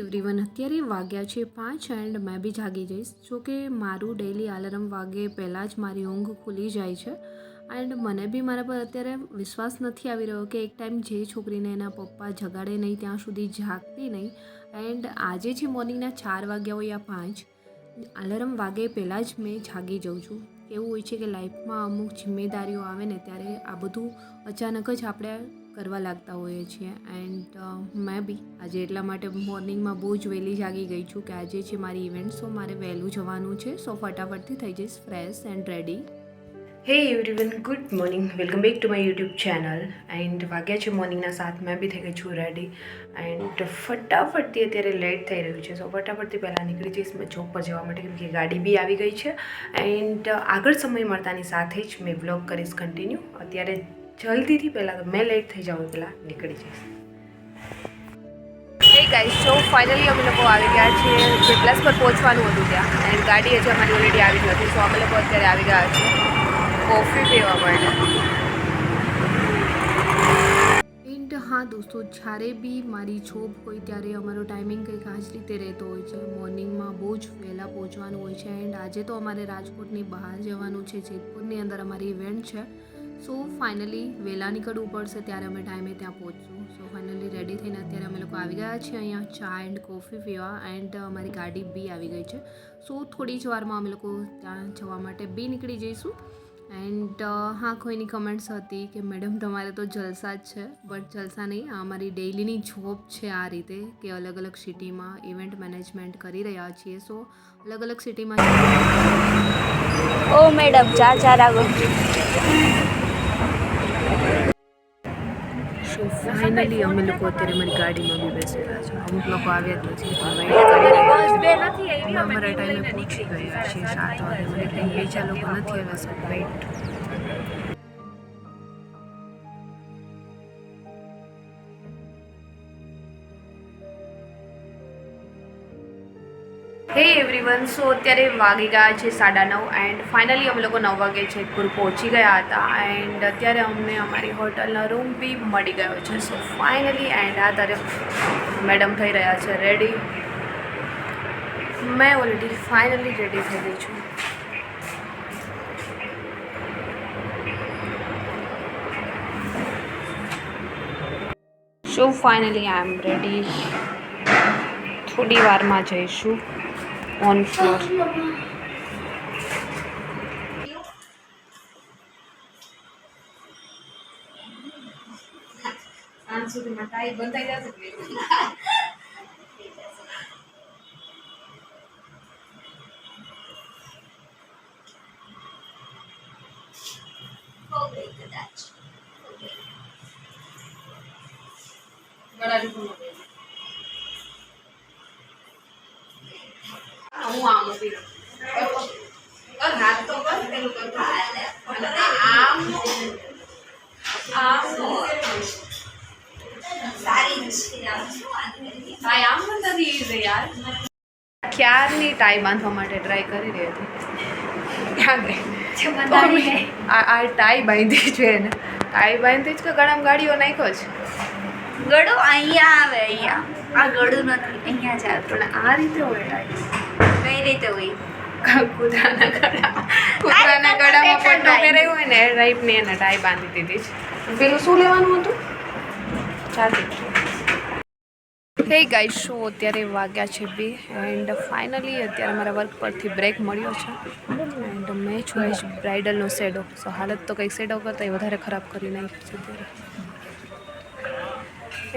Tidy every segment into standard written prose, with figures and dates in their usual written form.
Everyone અત્યારે વાગ્યા છે 5 એન્ડ મેં બી જાગી જઈશ. જોકે મારું ડેલી અલાર્મ વાગે પહેલાં જ મારી ઊંઘ ખુલી જાય છે એન્ડ મને બી મારા પર અત્યારે વિશ્વાસ નથી આવી રહ્યો કે એક ટાઈમ જે છોકરીને એના પપ્પા જગાડે નહીં ત્યાં સુધી જાગતી નહીં એન્ડ આજે છે મોર્નિંગના 4 વાગ્યા હોય યા 5 અલાર્મ વાગે પહેલાં જ મેં જાગી જાઉં છું. એવું હોય છે કે લાઈફમાં અમુક જિમ્મેદારીઓ આવે ને ત્યારે આ બધું અચાનક જ આપણે કરવા લાગતા હોઈએ છીએ એન્ડ મેં બી આજે એટલા માટે મોર્નિંગમાં બહુ જ વહેલી જાગી ગઈ છું કે આજે છે મારી ઇવેન્ટ, સો મારે વહેલું જવાનું છે. સો ફટાફટથી થઈ જઈશ ફ્રેશ એન્ડ રેડી. હે everyone, good morning, welcome back to my YouTube channel. And વાગ્યા છે મોર્નિંગના 7, મેં બી થઈ ગઈ છું રેડી એન્ડ ફટાફટથી અત્યારે લેટ થઈ રહ્યું છે. સો ફટાફટથી પહેલાં નીકળી જઈશ મેં જોબ પર જવા માટે, કેમ કે ગાડી બી આવી ગઈ છે એન્ડ આગળ સમય મળતાની સાથે જ મેં વ્લોગ કરીશ કન્ટિન્યુ. અત્યારે જલ્દીથી પહેલાં તો મેં લેટ થઈ જાઉં પહેલાં નીકળી જઈશ. હે ગાઈસ, સો ફાઇનલી અમે લોકો આવી ગયા છીએ જે પ્લસ પર પહોંચવાનું હતું ત્યાં એન્ડ ગાડી હજી અમારી ઓલરેડી આવી ગઈ હતી. સો અમે લોકો અત્યારે આવી ગયા છીએ કોફી પીવા માટે. એન્ડ હા દોસ્તો, જ્યારે બી મારી જોબ હોય ત્યારે અમારો ટાઈમિંગ કંઈક આ જ રીતે રહેતો હોય છે. મોર્નિંગમાં બહુ જ વહેલા પહોંચવાનું હોય છે એન્ડ આજે તો અમારે રાજકોટની બહાર જવાનું છે, જેતપુરની અંદર અમારી ઇવેન્ટ છે. સો ફાઇનલી વહેલા નીકળવું પડશે ત્યારે અમે ટાઈમે ત્યાં પહોંચશું. સો ફાઇનલી રેડી થઈને અત્યારે અમે લોકો આવી ગયા છીએ અહીંયા ચા એન્ડ કોફી પીવા એન્ડ અમારી ગાડી બી આવી ગઈ છે. સો થોડી જ વારમાં અમે લોકો ત્યાં જવા માટે બી નીકળી જઈશું. એન્ડ હા, કોઈની કમેન્ટ્સ હતી કે મેડમ તમારે તો જલસા જ છે, બટ જલસા નહીં, આ અમારી ડેઇલીની જોબ છે. આ રીતે કે અલગ અલગ સિટીમાં ઇવેન્ટ મેનેજમેન્ટ કરી રહ્યા છીએ. સો અલગ અલગ સિટીમાં ઓ મેડમ ચાર આગળ. સો ફાઇનલી અમે લોકો અત્યારે અમારી ગાડીમાં બી બેસી ગયા છે. અમુક લોકો આવ્યા જ નથી તો વેઇટ કરી રહ્યા છીએ. અમે અમારા ટાઈમે પહોંચી ગયા છીએ 7 વાગે. મને કંઈ બીજા લોકો નથી આવ્યા, સો વેઇટ. હે એવરીવન, સો અત્યારે વાગી ગયા છે 9:30 એન્ડ ફાઇનલી અમે લોકો 9 વાગે જેતપુર પહોંચી ગયા હતા એન્ડ અત્યારે અમને અમારી હોટલનો રૂમ બી મળી ગયો છે. સો ફાઇનલી એન્ડ આ તરફ મેડમ થઈ રહ્યા છે રેડી. મેં ઓલરેડી ફાઇનલી રેડી થઈ ગઈ છું. સો ફાઇનલી આઈ એમ રેડી. થોડી વારમાં જઈશું ઓન ફ્લોર. ક્યારની ટાઈ બાંધવા માટે ટ્રાય કરી રહી હતી. ક્યાં ગઈ? આ ટાઈ બાંધી છે ને, ટાઈ બાંધી જ કે ગળામાં ગાડીઓ નાખ્યો છે. ગળું અહીંયા આવે, અહીંયા આ ગળું નથી, અહીંયા જ આવે. પણ આ રીતે હોય ટાઈ? કઈ રીતે હોય? કૂતરાના ગળામાં પટ્ટો પહેરાયો હોય ને એ ટાઈપની એને ટાઈ બાંધી દીધી છે. પેલું શું લેવાનું હતું? ચાલતી. હે ગાઈસ, શો અત્યારે વાગ્યા છે 2 એન્ડ ફાઇનલી અત્યારે મારા વર્ક પરથી બ્રેક મળ્યો છે એન્ડ મેં છું જ બ્રાઇડલનો શેડો. સો હાલત તો કંઈક શેડો કરતાં વધારે ખરાબ કરી નાખી છે અત્યારે.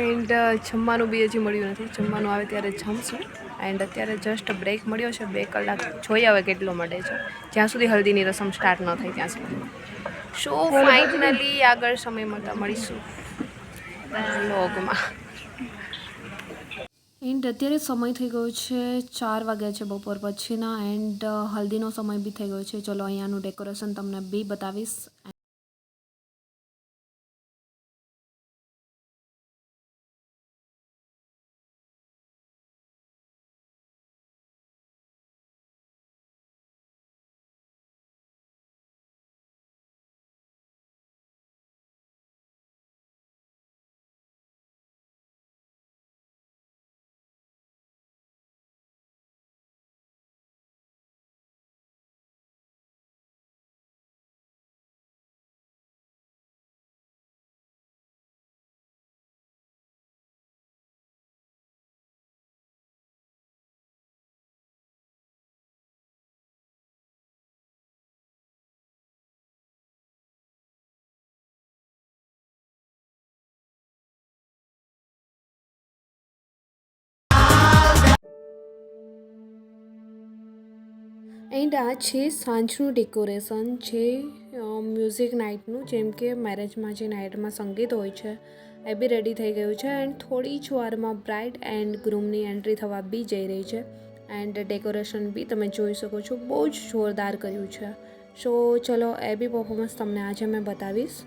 એન્ડ જમવાનું બી હજી મળ્યું નથી, જમવાનું આવે ત્યારે જમશું એન્ડ અત્યારે જસ્ટ બ્રેક મળ્યો છે 2 કલાક. જોઈએ હવે કેટલો મળે છે, જ્યાં સુધી હલ્દીની રસમ સ્ટાર્ટ ન થાય ત્યાં સુધી. શો ફાઇનલી આગળ સમય મળતા મળીશું વ્લોગમાં. એન્ડ અત્યારે સમય થઈ ગયો છે 4 વાગ્યા છે બપોર પછીના એન્ડ હલ્દીનો સમય બી થઈ ગયો છે. ચલો અહીંયાનું ડેકોરેશન તમને બી બતાવીશ. એન્ડ આ છે સાંજનું ડેકોરેશન છે મ્યુઝિક નાઇટનું, જેમ કે મેરેજમાં જે નાઇટમાં સંગીત હોય છે એ બી રેડી થઈ ગયું છે. એન્ડ થોડી જ વારમાં બ્રાઇડ એન્ડ ગ્રૂમની એન્ટ્રી થવા બી જઈ રહી છે. એન્ડ ડેકોરેશન બી તમે જોઈ શકો છો, બહુ જ જોરદાર કર્યું છે. સો ચલો એ બી પરફોર્મન્સ તમને આજે મેં બતાવીશ.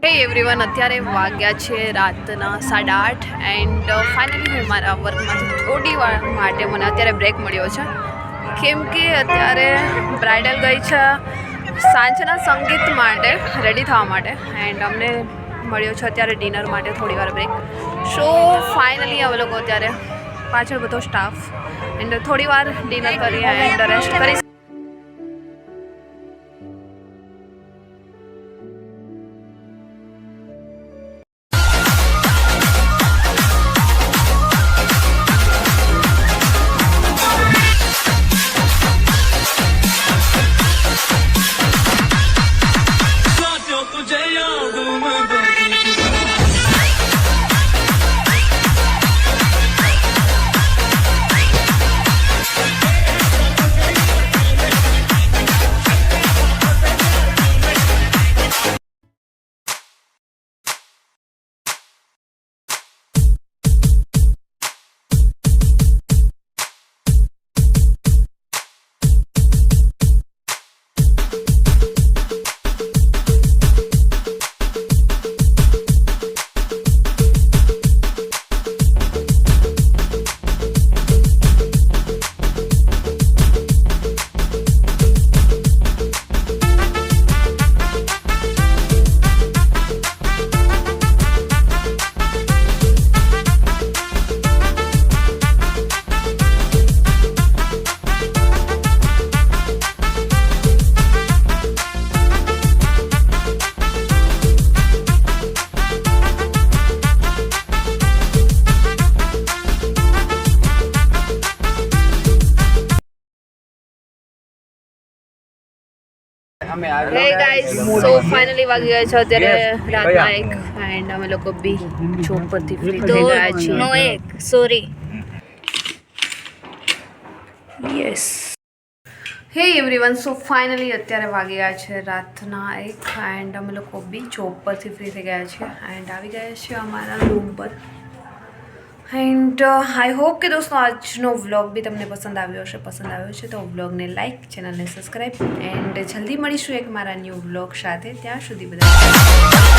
હે એવરીવન, અત્યારે વાગ્યા છે રાતના 8:30 એન્ડ ફાઇનલી હું મારા વર્કમાંથી થોડી વાર માટે મને અત્યારે બ્રેક મળ્યો છે, કેમ કે અત્યારે બ્રાઇડલ ગઈ છે સાંજના સંગીત માટે રેડી થવા માટે એન્ડ અમને મળ્યો છે અત્યારે ડિનર માટે થોડી વાર બ્રેક. સો ફાઇનલી અમે લોકો અત્યારે પાછળ બધો સ્ટાફ એન્ડ થોડી વાર ડિનર કરી એન્ડ રેસ્ટ કરી. હે ગાઈસ, સો ફાઇનલી વાગી ગયા છે અત્યારે રાતના 1 એન્ડ અમે લોકો બી જોબ પરથી ફ્રી થઈ ગયા છીએ. નો એક સોરી. યસ. હે એવરીવન, સો ફાઇનલી અત્યારે વાગી ગયા છે રાતના 1 એન્ડ અમે લોકો બી જોબ પરથી ફ્રી થઈ ગયા છીએ એન્ડ આવી ગયા છે અમારા રૂમ પર. એન્ડ આઈ હોપ કે દોસ્તો આજનો વ્લોગ બી તમને પસંદ આવ્યો હશે. પસંદ આવ્યો છે તો વ્લોગને લાઇક, ચેનલને સબસ્ક્રાઈબ એન્ડ જલ્દી મળીશું એક મારા ન્યૂ વ્લોગ સાથે. ત્યાં સુધી બધા